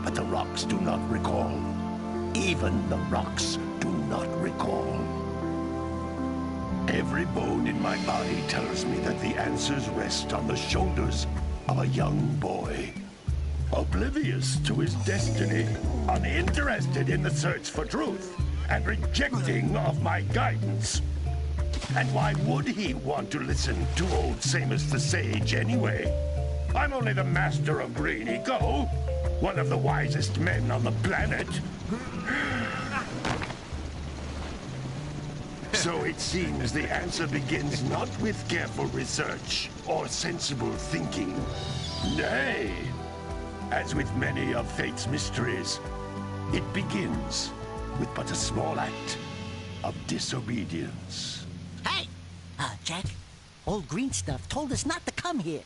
but the rocks do not recall. Even the rocks do not recall. Every bone in my body tells me that the answers rest on the shoulders of a young boy. Oblivious to his destiny, uninterested in the search for truth, and rejecting of my guidance. And why would he want to listen to old Samus the Sage anyway? I'm only the master of Green Eco, one of the wisest men on the planet. So it seems the answer begins not with careful research or sensible thinking. Nay, as with many of fate's mysteries, it begins with but a small act of disobedience. Hey! Jak, old green stuff told us not to come here.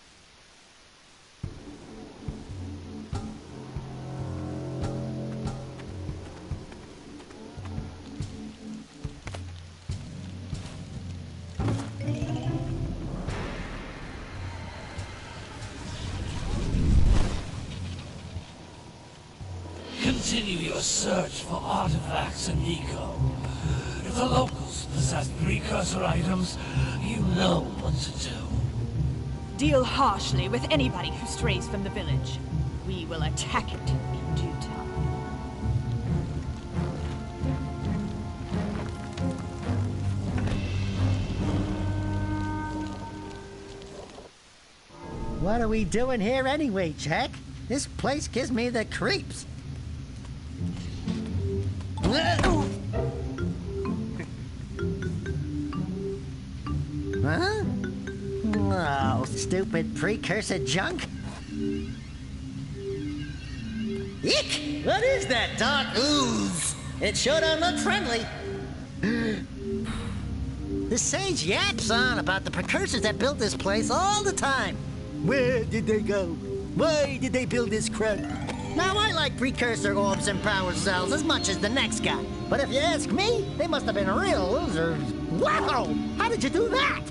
Continue your search for artifacts in Eco. If the locals possess precursor items, you know what to do. Deal harshly with anybody who strays from the village. We will attack it in due time. What are we doing here anyway, Jak? This place gives me the creeps. Huh? Oh, stupid precursor junk. Eek! What is that dark ooze? It sure don't look friendly. The sage yaps on about the precursors that built this place all the time. Where did they go? Why did they build this crud? Now, I like precursor orbs and power cells as much as the next guy. But if you ask me, they must have been real losers. Wow! How did you do that?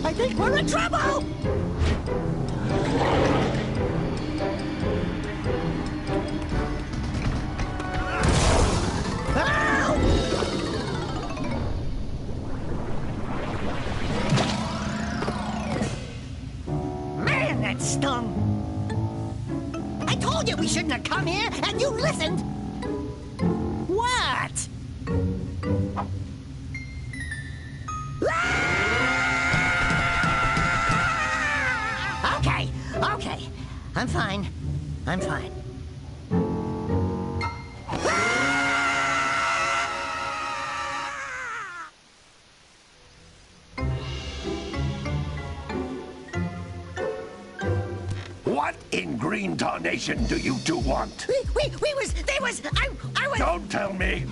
I think we're in trouble! Man, that stung! I told you we shouldn't have come here, and you listened! What? Okay. I'm fine. What in green tarnation do you two want? I was... Don't tell me!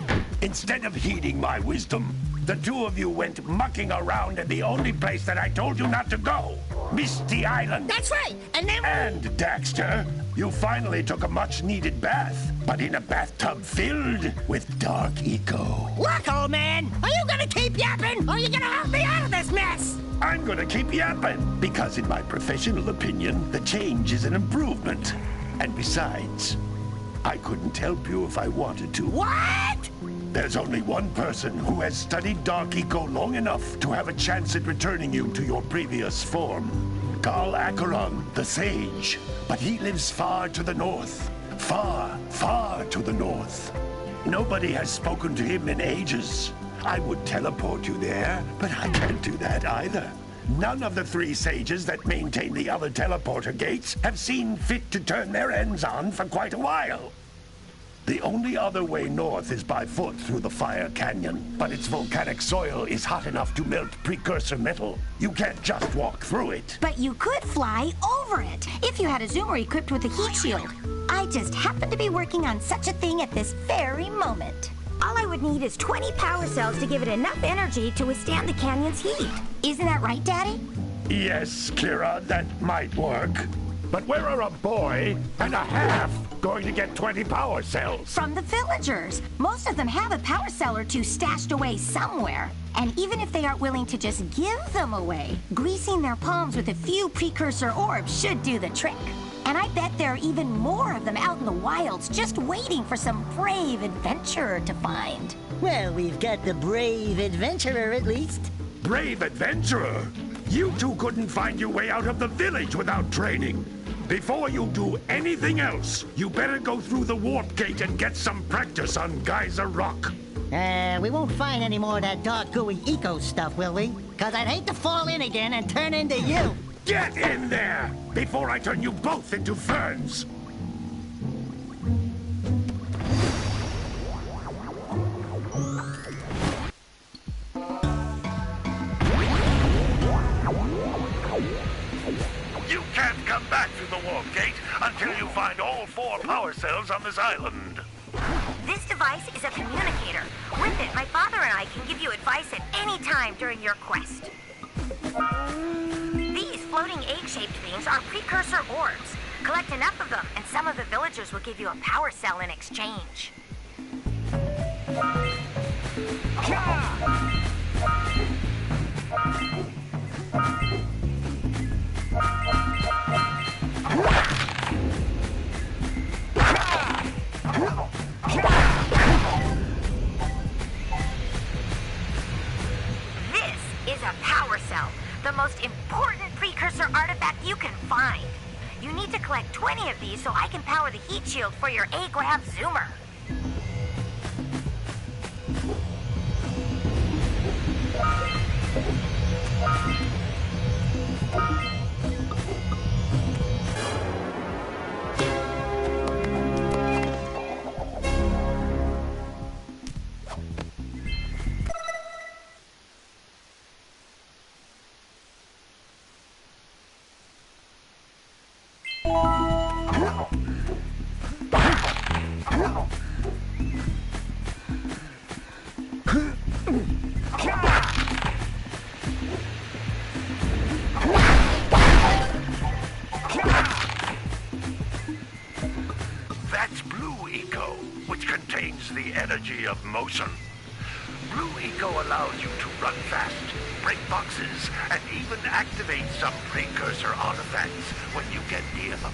Instead of heeding my wisdom, the two of you went mucking around in the only place that I told you not to go. Misty Island. That's right, and then... And, Dexter, you finally took a much-needed bath, but in a bathtub filled with dark eco. Look, old man, are you gonna keep yapping, or are you gonna help me out of this mess? I'm gonna keep yapping, because in my professional opinion, the change is an improvement. And besides, I couldn't help you if I wanted to. What? There's only one person who has studied Dark Eco long enough to have a chance at returning you to your previous form. Carl Acheron, the Sage. But he lives far to the north. Far, far to the north. Nobody has spoken to him in ages. I would teleport you there, but I can't do that either. None of the three sages that maintain the other teleporter gates have seen fit to turn their ends on for quite a while. The only other way north is by foot through the Fire Canyon, but its volcanic soil is hot enough to melt precursor metal. You can't just walk through it. But you could fly over it, if you had a zoomer equipped with a heat shield. I just happen to be working on such a thing at this very moment. All I would need is 20 power cells to give it enough energy to withstand the canyon's heat. Isn't that right, Daddy? Yes, Kira, that might work. But where are a boy and a half going to get 20 power cells? From the villagers. Most of them have a power cell or two stashed away somewhere. And even if they aren't willing to just give them away, greasing their palms with a few precursor orbs should do the trick. And I bet there are even more of them out in the wilds just waiting for some brave adventurer to find. Well, we've got the brave adventurer at least. Brave adventurer? You two couldn't find your way out of the village without training. Before you do anything else, you better go through the warp gate and get some practice on Geyser Rock. We won't find any more of that dark gooey eco stuff, will we? Cause I'd hate to fall in again and turn into you. Get in there before I turn you both into ferns. You can't come back through the warp gate until you find all 4 power cells on this island. This device is a communicator. With it, my father and I can give you advice at any time during your quest. These floating egg-shaped things are precursor orbs. Collect enough of them, and some of the villagers will give you a power cell in exchange. This is a power cell, the most important precursor artifact you can find. You need to collect 20 of these so I can power the heat shield for your A-Grav zoomer. That's Blue Eco, which contains the energy of motion. Blue Eco allows you to run fast, break boxes, and even activate some precursor artifacts when you get near them.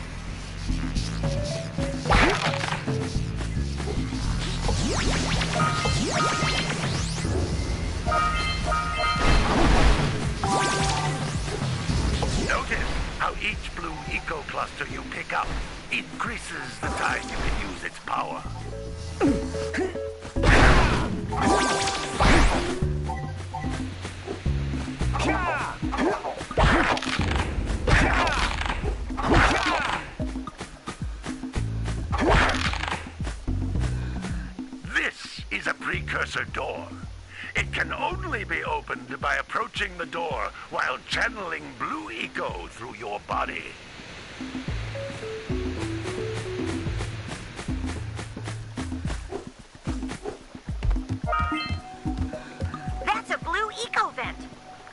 Notice how each Blue Eco cluster you pick up increases the time you can use its power. This is a precursor door. It can only be opened by approaching the door while channeling Blue Eco through your body. That's a Blue Eco vent.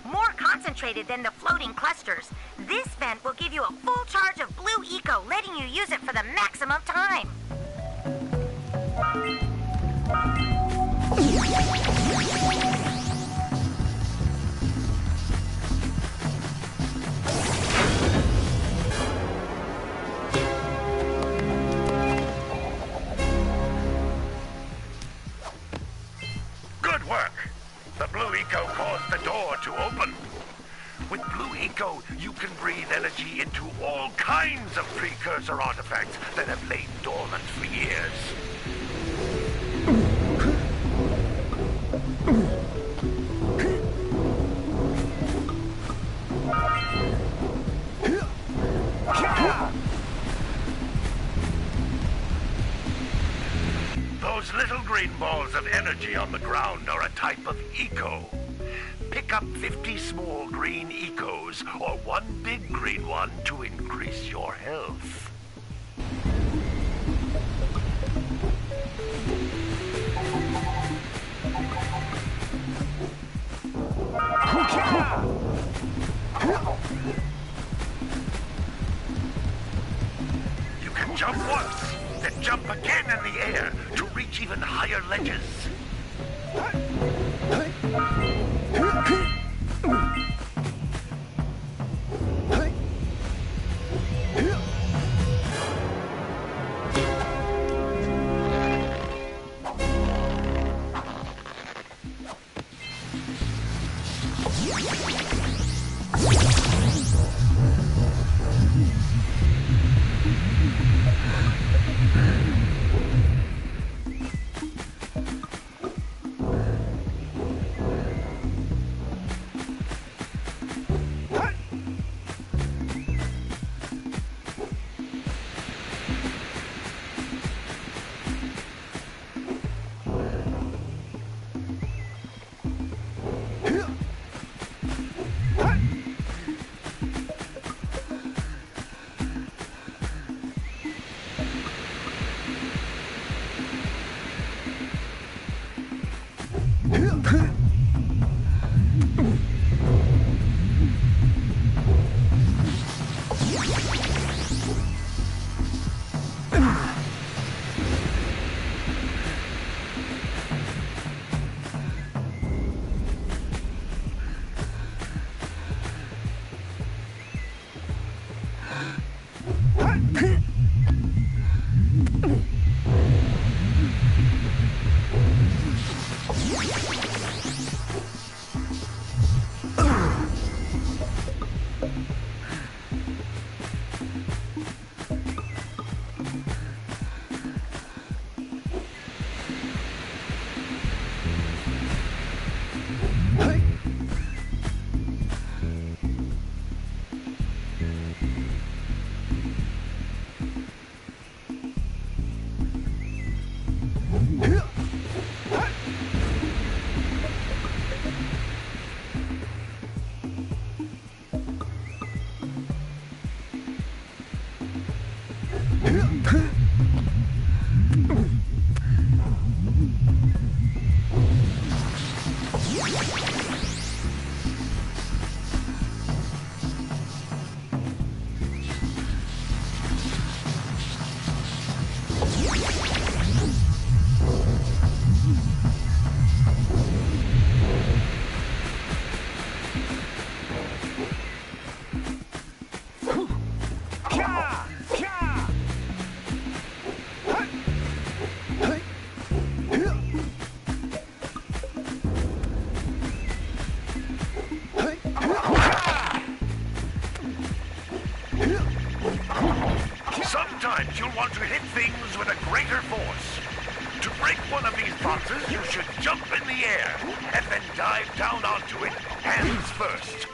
More concentrated than the floating clusters. This vent will give you a full charge of Blue Eco, letting you use it for the maximum time. Good work. The Blue Eco caused the door to open. With Blue Eco, you can breathe energy into all kinds of precursor artifacts that have lain dormant for years. Those little green balls of energy on the ground are a type of eco. Pick up 50 small green ecos or one big green one to increase your health. You can jump once, then jump again in the air to reach even higher ledges. Sometimes you'll want to hit things with a greater force. To break one of these boxes, you should jump in the air and then dive down onto it, hands first.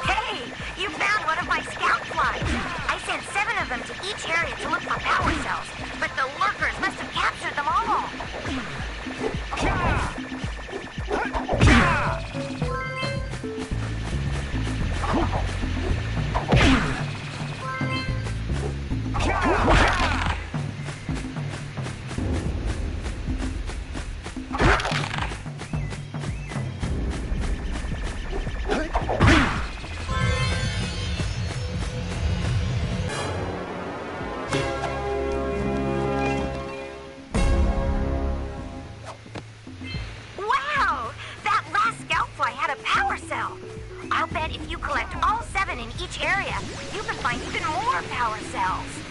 Hey, you found one of my scout flies. I sent 7 of them to each area to look for power cells, but the lurkers must have captured them all. Wow! That last scout fly had a power cell. I'll bet if you collect all 7 in each area, you can find even more power cells.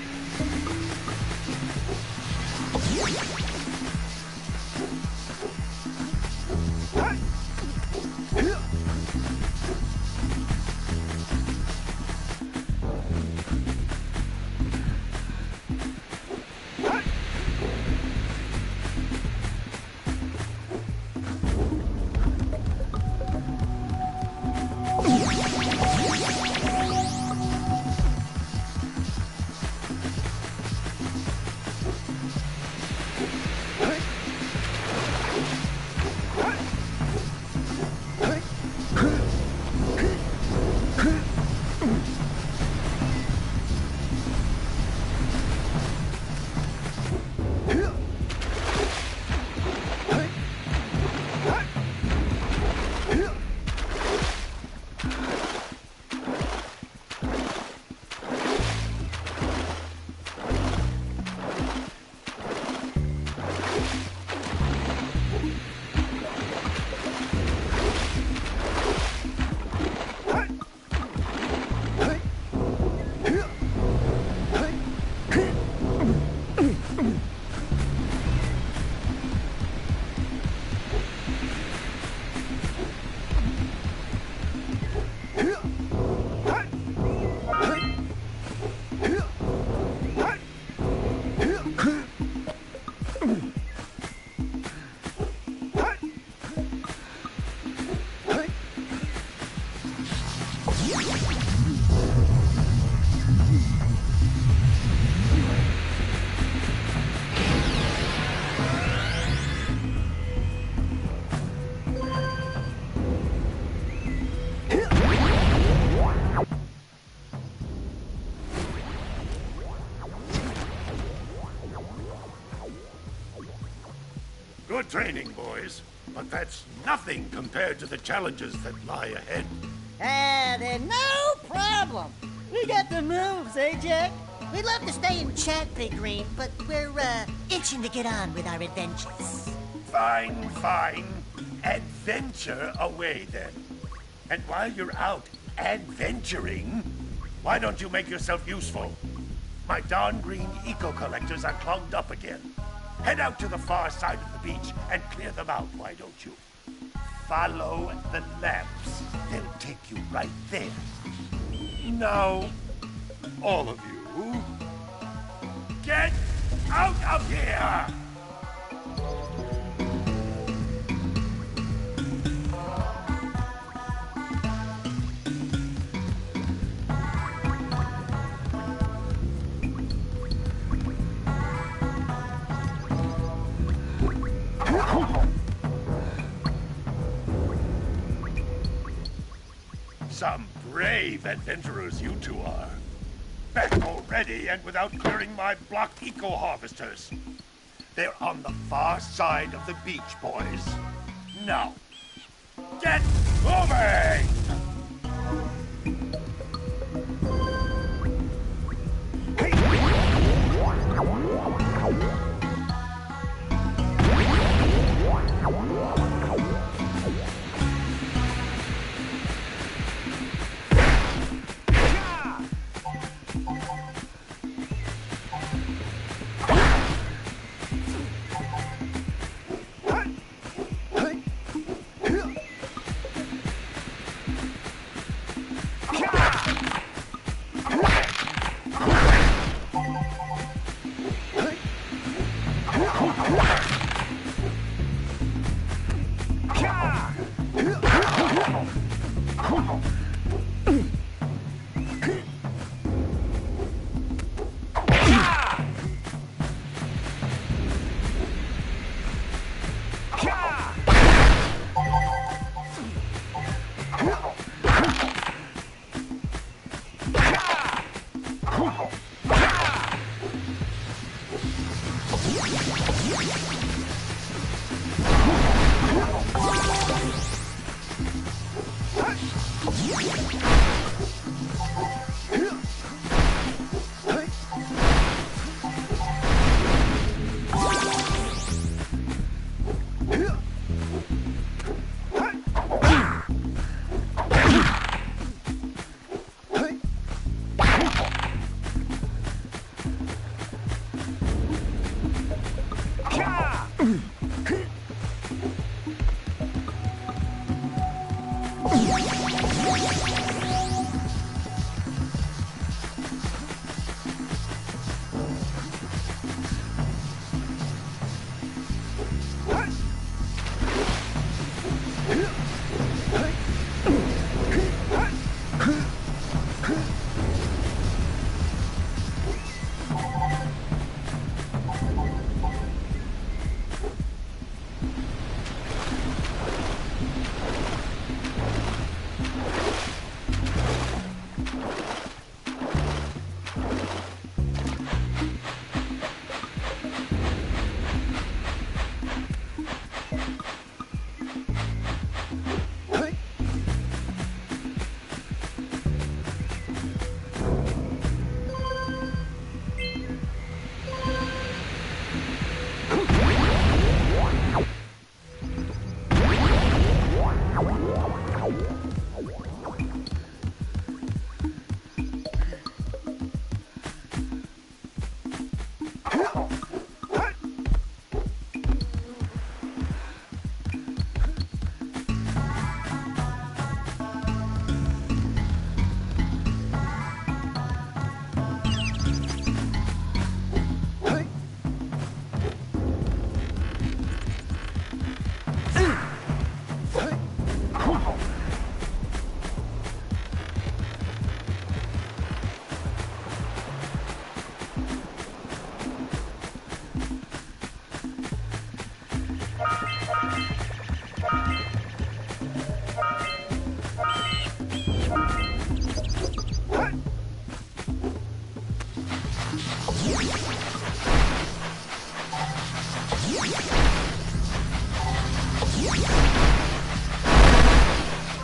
Good training, boys. But that's nothing compared to the challenges that lie ahead. Then no problem. We got the moves, eh, Jack? We'd love to stay and chat, Big Green, but we're, itching to get on with our adventures. Fine, fine. Adventure away, then. And while you're out adventuring, why don't you make yourself useful? My darn green eco-collectors are clogged up again. Head out to the far side of the beach and clear them out, why don't you? Follow the lamps. They'll take you right there. Now, all of you, get out of here! Some brave adventurers you two are. Back already and without clearing my block eco-harvesters. They're on the far side of the beach, boys. Now, get moving!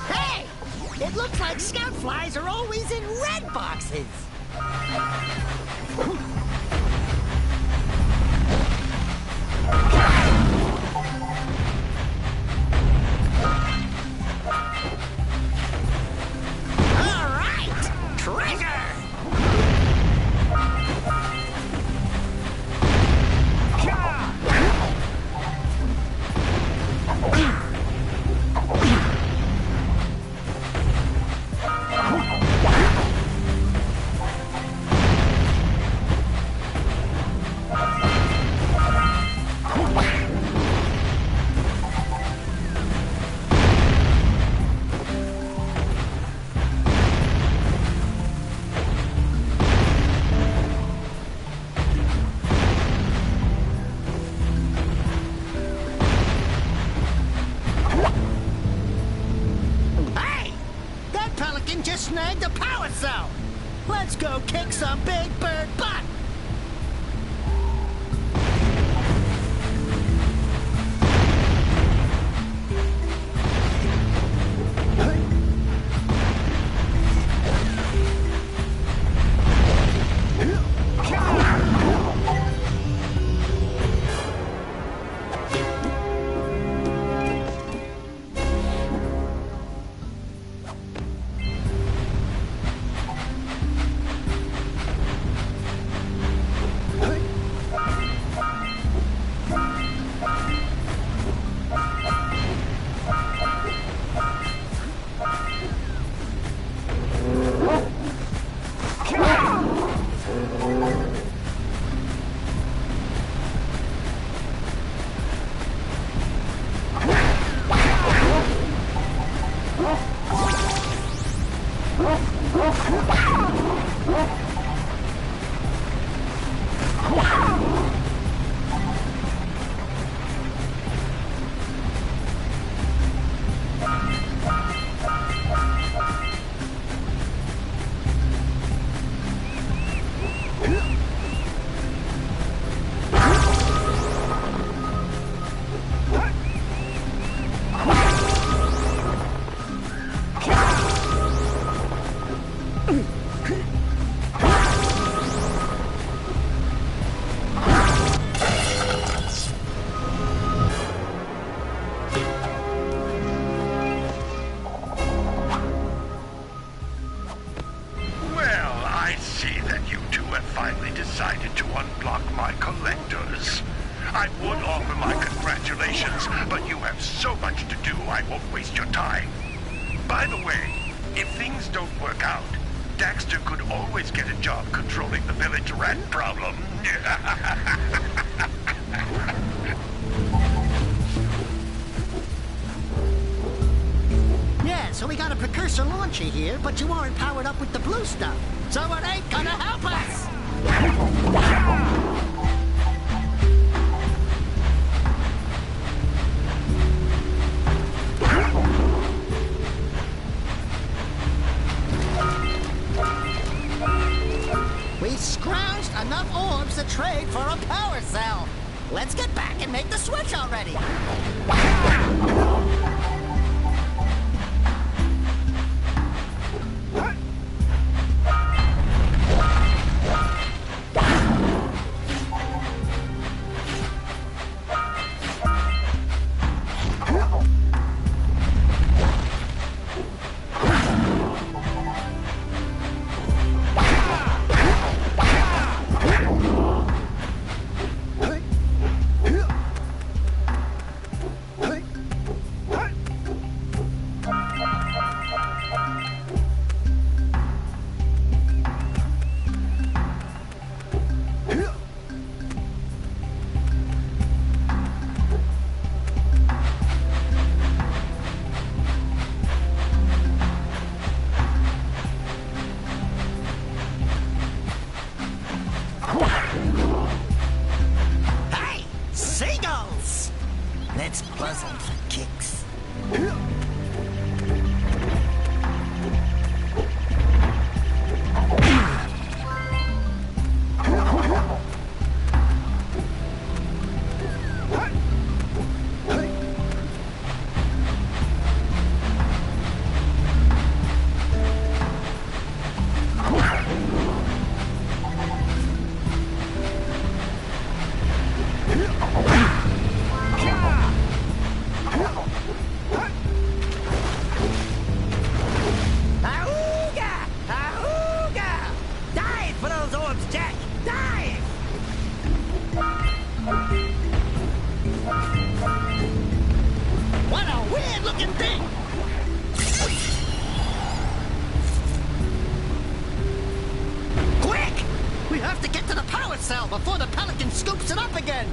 Hey! It looks like scout flies are always in red boxes. power cell! Let's go kick some big bird butt! I would offer my congratulations, but you have so much to do, I won't waste your time. By the way, if things don't work out, Dexter could always get a job controlling the village rat problem. Yeah, so we got a precursor launcher here, but you aren't powered up with the blue stuff. So it ain't gonna help us! We've scrounged enough orbs to trade for a power cell. Let's get back and make the switch already. Hey, seagulls! Let's buzz them for kicks. Ahooga! Ahooga! Dive for those orbs, Jack! Dive! What a weird-looking thing! Quick! We have to get to the power cell before the Pelican scoops it up again!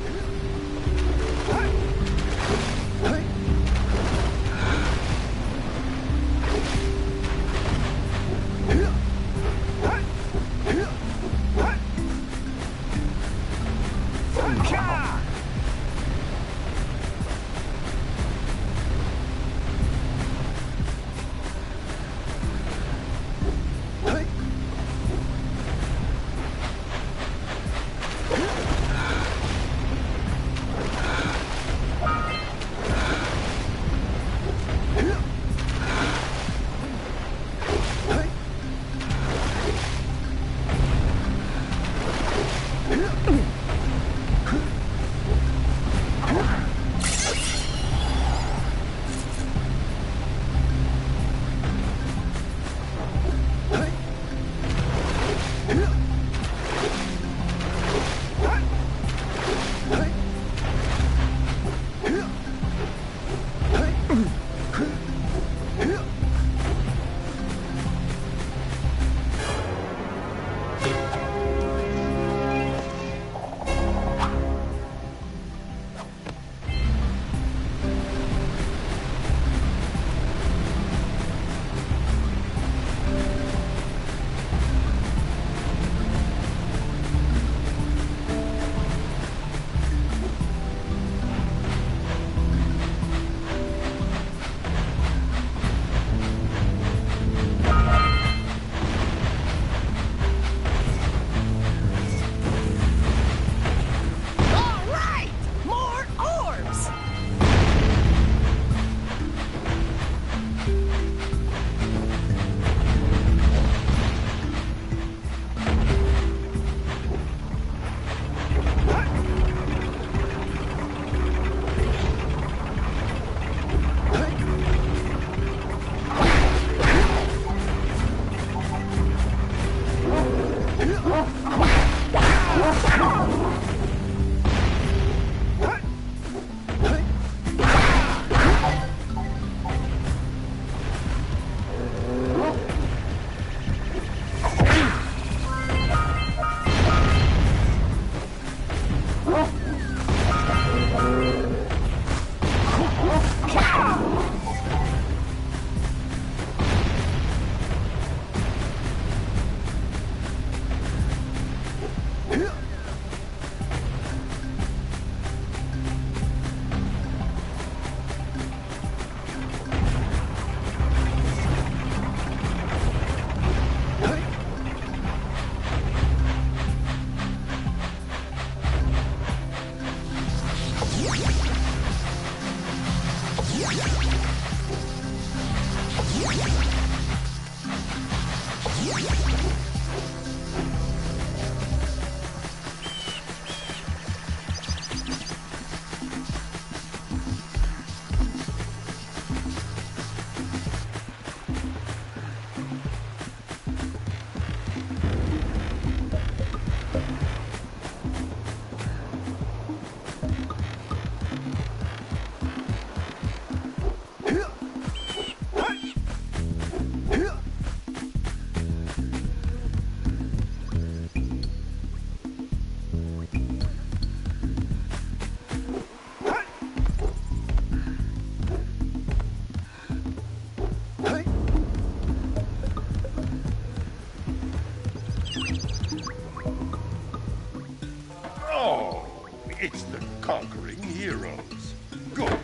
It's the conquering heroes. Good.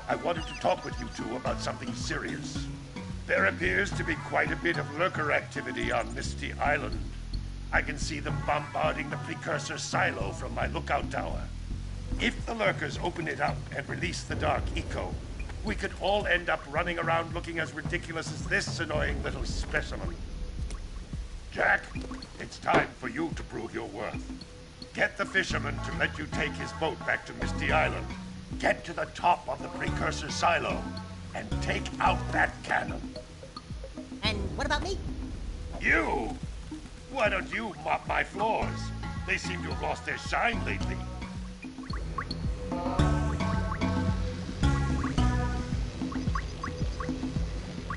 I wanted to talk with you two about something serious. There appears to be quite a bit of lurker activity on Misty Island. I can see them bombarding the precursor silo from my lookout tower. If the lurkers open it up and release the dark eco, we could all end up running around looking as ridiculous as this annoying little specimen. Jak, it's time for you to prove your worth. Get the fisherman to let you take his boat back to Misty Island. Get to the top of the precursor silo and take out that cannon. And what about me? You? Why don't you mop my floors? They seem to have lost their shine lately.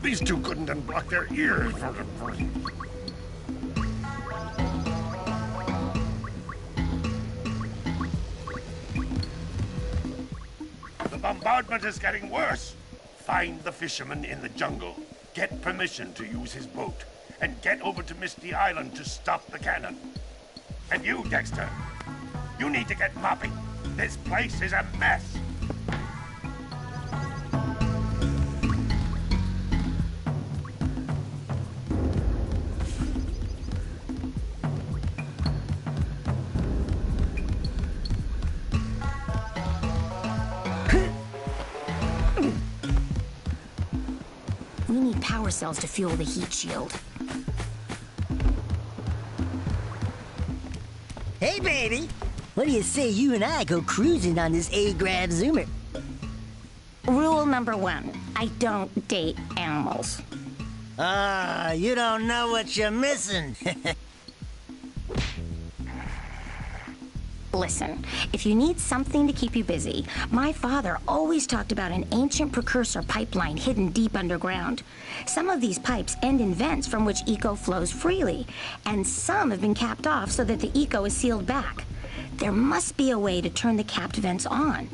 These two couldn't unblock their ears. The bombardment is getting worse. Find the fisherman in the jungle. Get permission to use his boat. And get over to Misty Island to stop the cannon. And you, Dexter, you need to get mopping. This place is a mess. We need power cells to fuel the heat shield. Hey, baby! What do you say you and I go cruising on this A-Grab Zoomer? Rule number 1, I don't date animals. Ah, you don't know what you're missing. Listen, if you need something to keep you busy, my father always talked about an ancient precursor pipeline hidden deep underground. Some of these pipes end in vents from which eco flows freely, and some have been capped off so that the eco is sealed back. There must be a way to turn the capped vents on.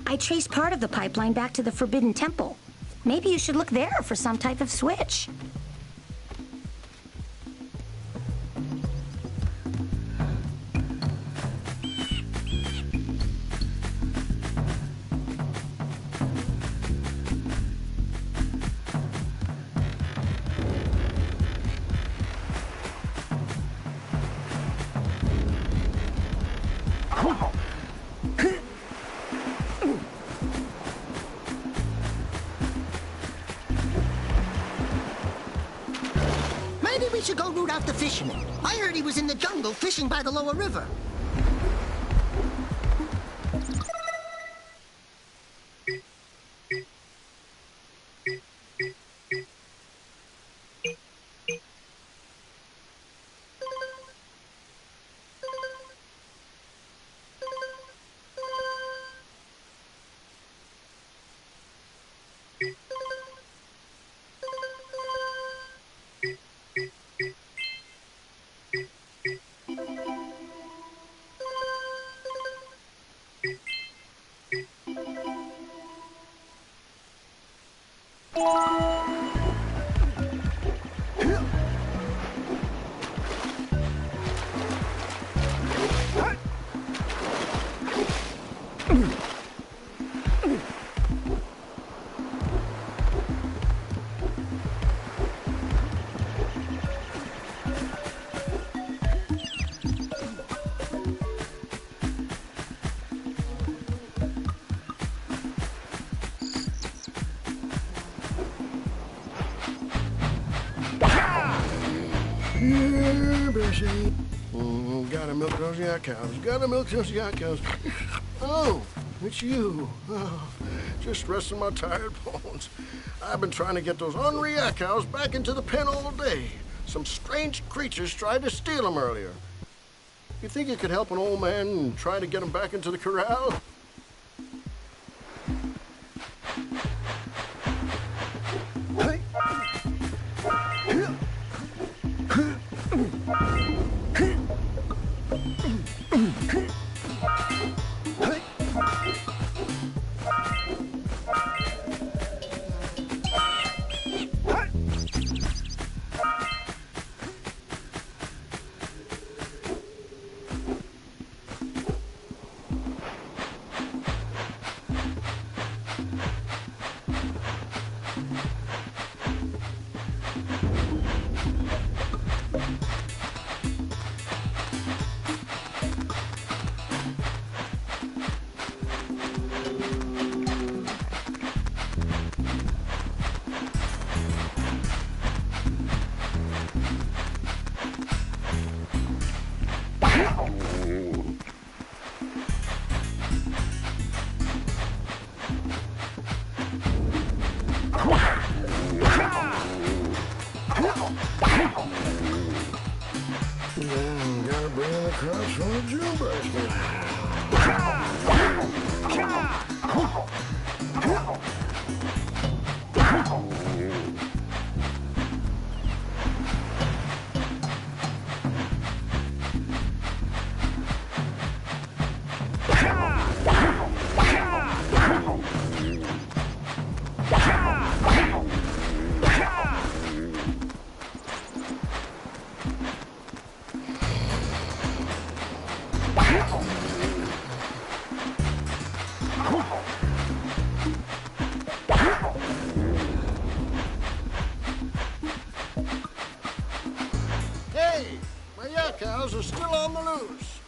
I traced part of the pipeline back to the Forbidden Temple. Maybe you should look there for some type of switch. Maybe we should go root out the fisherman. I heard he was in the jungle fishing by the lower river. Yeah, Bessie. Gotta milk those yak cows. Gotta milk those yak cows. Oh, it's you. Oh, just resting my tired bones. I've been trying to get those ornery yak cows back into the pen all day. Some strange creatures tried to steal them earlier. You think you could help an old man and try to get him back into the corral? Hey. Gotta bring in the crops from the June basket. Hey, my yak cows are still on the loose.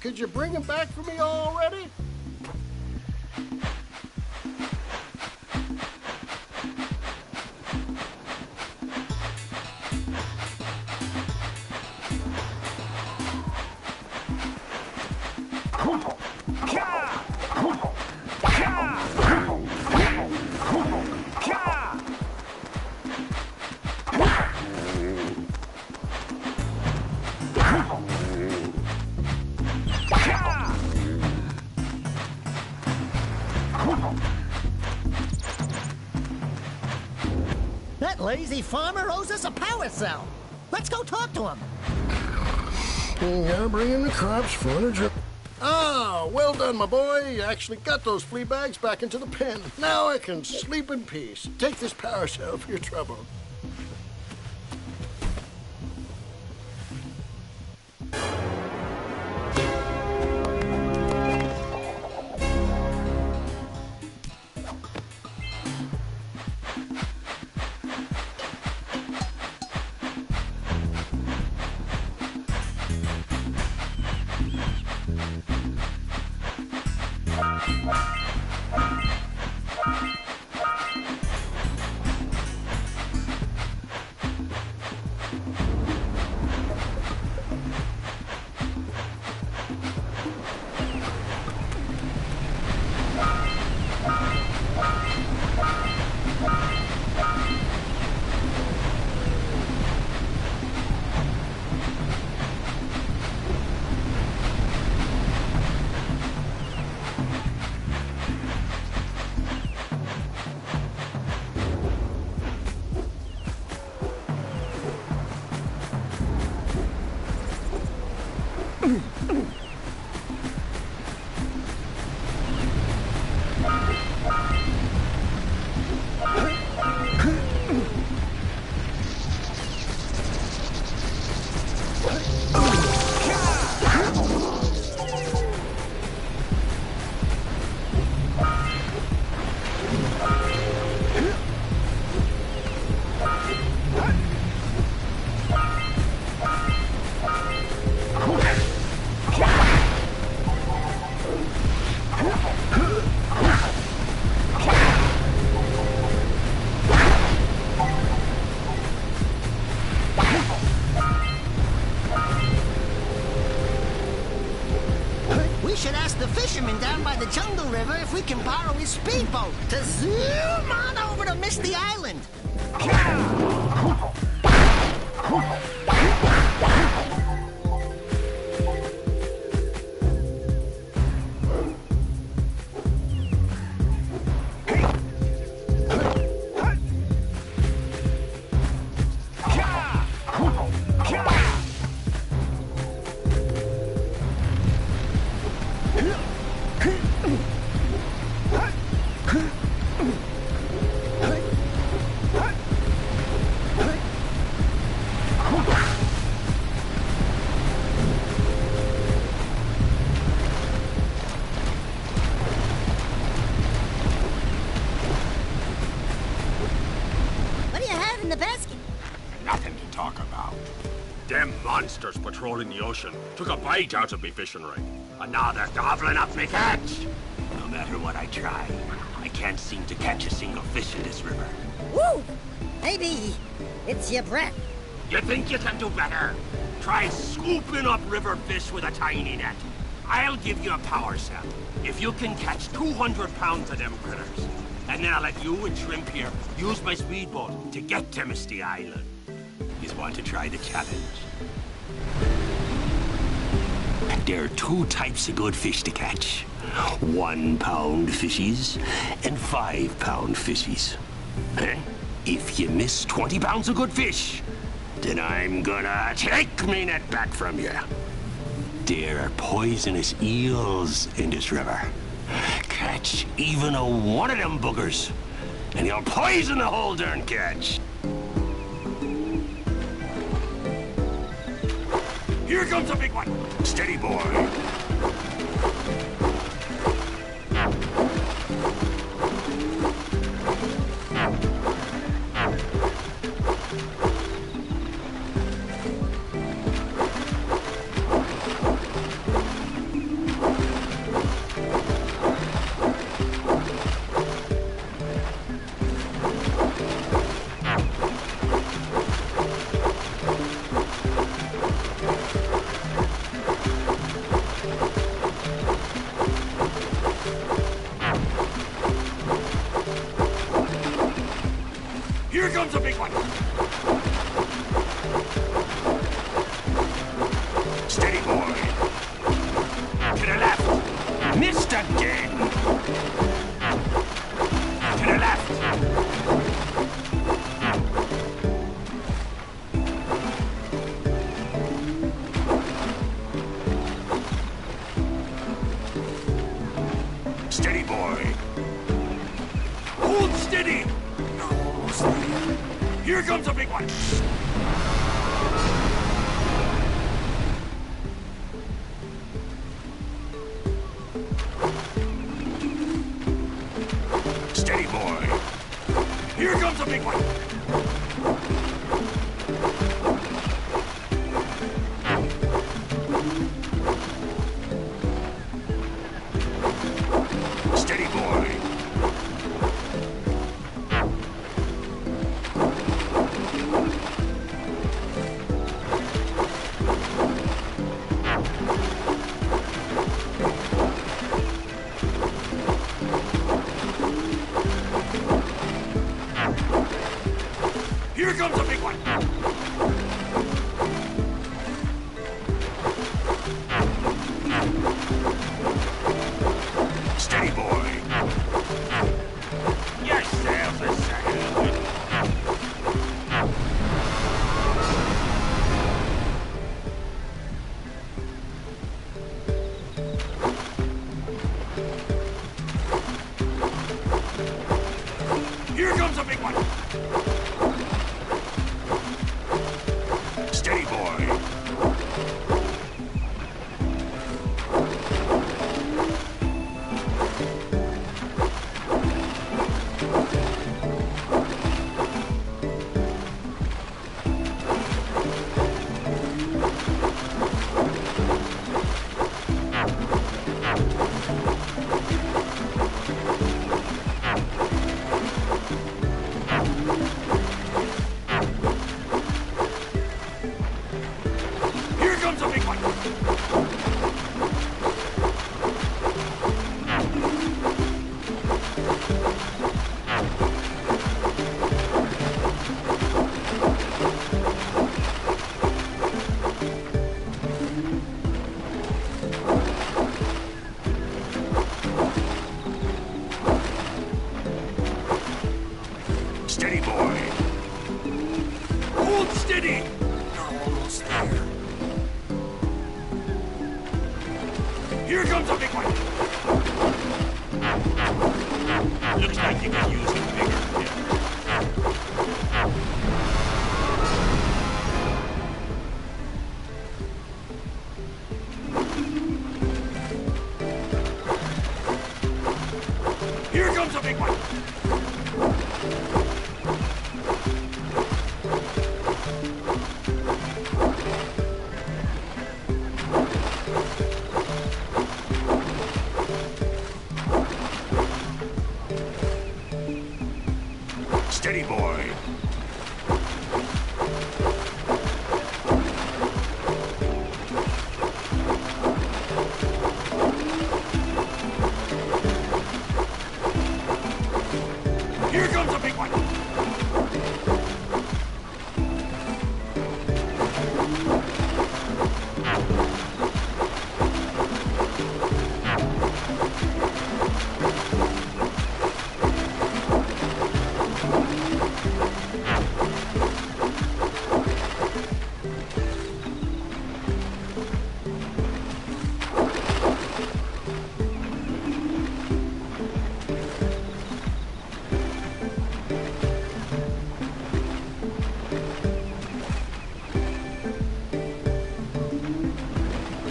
Could you bring them back for me already? That lazy farmer owes us a power cell. Let's go talk to him. Gotta bring in the crops for the drip. Ah, well done, my boy. You actually got those flea bags back into the pen. Now I can sleep in peace. Take this power cell for your trouble. should ask the fisherman down by the Jungle River if we can borrow his speedboat to zoom on over to Misty Island. Them monsters patrolling the ocean took a bite out of me fishing rig. And now they're gobbling up me catch. No matter what I try, I can't seem to catch a single fish in this river. Woo! Maybe it's your breath. You think you can do better? Try scooping up river fish with a tiny net. I'll give you a power cell if you can catch 200 pounds of them critters. And then I'll let you and Shrimp here use my speedboat to get to Misty Island. You want to try the challenge? There are two types of good fish to catch. 1 pound fishies and 5 pound fishies. If you miss 20 pounds of good fish, then I'm gonna take me net back from you. There are poisonous eels in this river. Catch even one of them boogers, and you'll poison the whole darn catch. Here comes a big one. Steady, boy. Here comes a big one. Steady, boy. To the left. Missed again. To the left. Steady, boy. Hold steady. Here comes a big one! Steady, boy. Here comes a big one! Steady, boy. Here comes a big one! Steady, boy! Your sails are settled. Here comes a big one! Steady, boy. Here comes a big one. Looks like you can use it bigger. Here comes a big one. Steady, boy. Here comes a big one.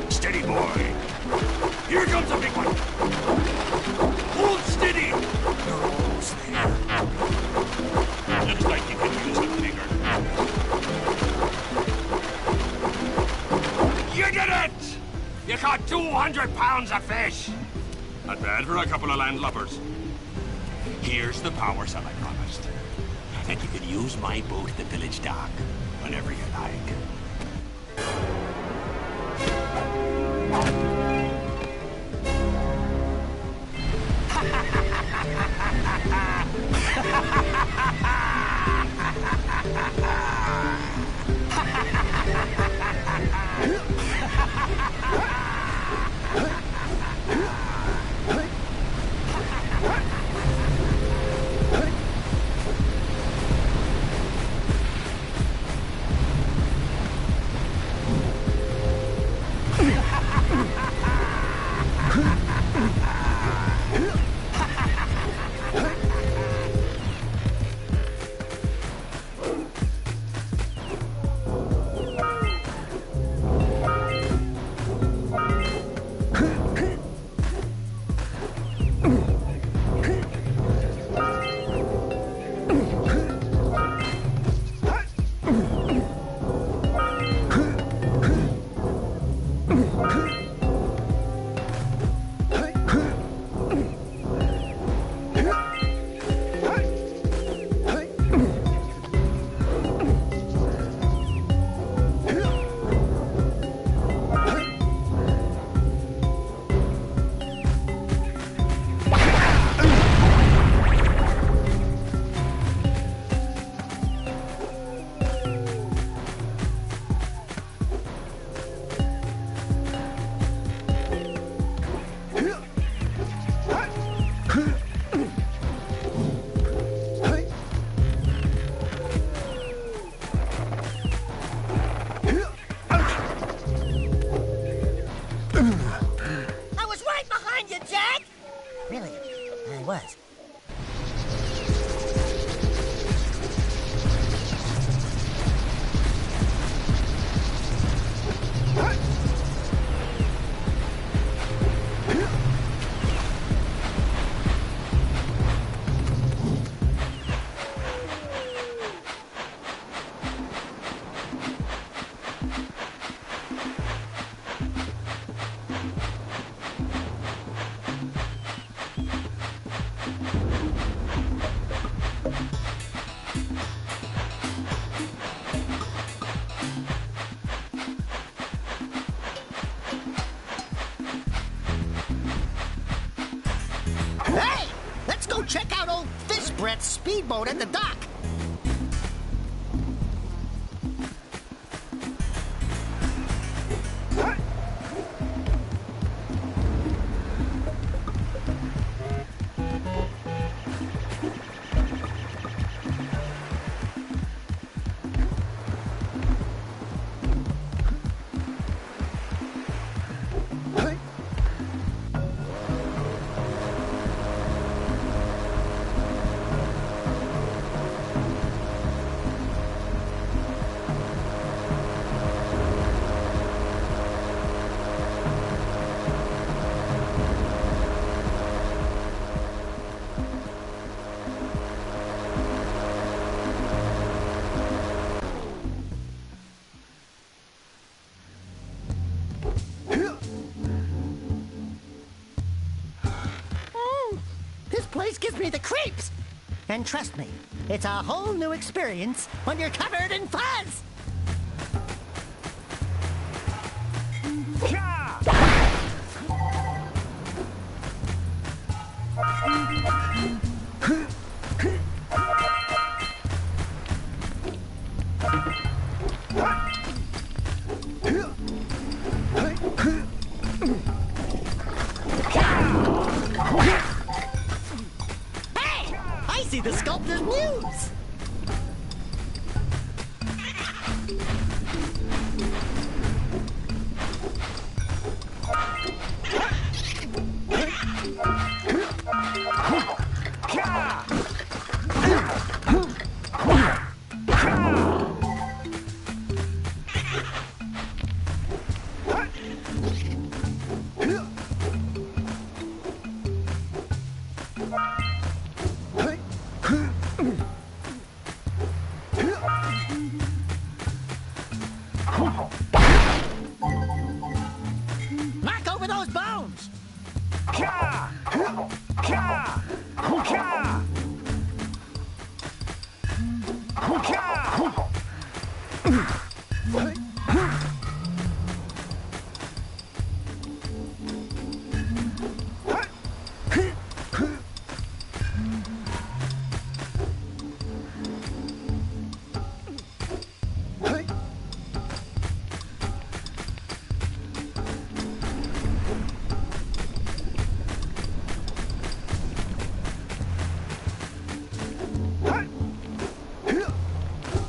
Steady, boy. Here comes a big one. Hold steady. You're almost there. Looks like you can use it bigger. You did it! You caught 200 pounds of fish. Not bad for a couple of landlubbers. Here's the power cell I promised. And you can use my boat at the village dock whenever you like. Really? I was. Hey! Let's go check out old Fish Brett's speedboat at the dock. place gives me the creeps. And trust me, it's a whole new experience when you're covered in fuzz. Hey! I see the sculptor's muse! Knock over those bones!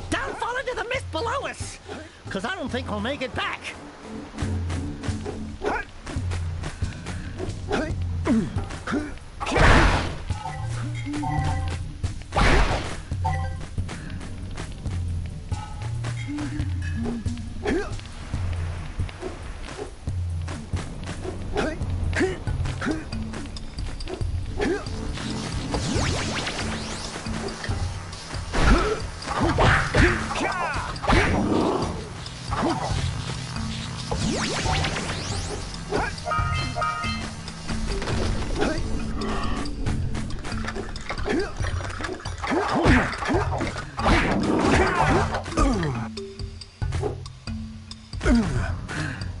Don't fall into the mist below us! Because I don't think we'll make it back.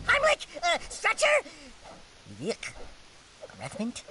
Heimlich! Stretcher! Yuck. Breath mint?